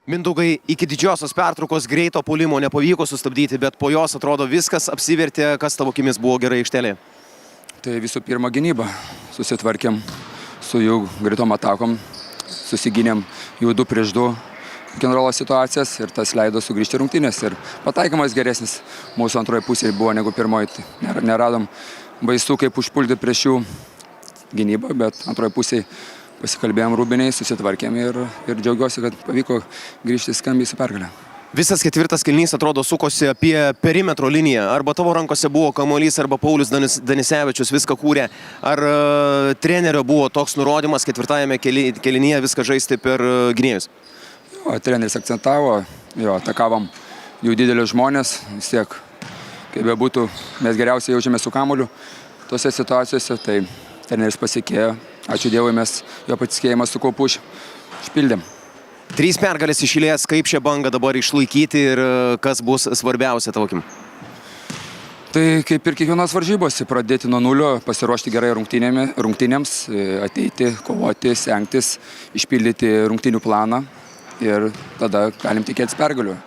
Mindaugai, iki didžiosios pertraukos greito puolimo nepavyko sustabdyti, bet po jos atrodo viskas apsivertė, kas tavo akimis buvo gerai aikštelėje. Tai visų pirma gynyba. Susitvarkėm su jų greitom atakom, susigynėm jų 2 prieš 2 generolo situacijas ir tas leido sugrįžti rungtynės. Ir pataikymas geresnis mūsų antroje pusėje buvo negu pirmoji. Neradom baisų, kaip užpulti prieš jų gynybą, bet antroje pusėje pasikalbėjom rūbiniai, susitvarkėm ir džiaugiuosi, kad pavyko grįžti skambiai su pergalė. Visas ketvirtas kėlinys atrodo sukosi apie perimetro liniją. Arba tavo rankose buvo kamuolys, arba Paulius Danisevičius viską kūrė. Ar trenerio buvo toks nurodymas ketvirtajame kėlinyje viską žaisti per gynėjus? Jo, treneris akcentavo, atakavom jų didelius žmonės. Vis tiek, kaip bebūtų, mes geriausiai jaučiamės su kamuoliu tose situacijose. Tai treneris pasikėjo. Ačiū Dievui, mes jo pasitikėjimą su kaupu išpildėm. 3 pergalės iš eilės, kaip šią bangą dabar išlaikyti ir kas bus svarbiausia tavo akim? Tai kaip ir kiekvienos varžybos, pradėti nuo nulio, pasiruošti gerai rungtynėms, ateiti, kovoti, stengtis, išpildyti rungtynių planą ir tada galim tikėtis pergalių.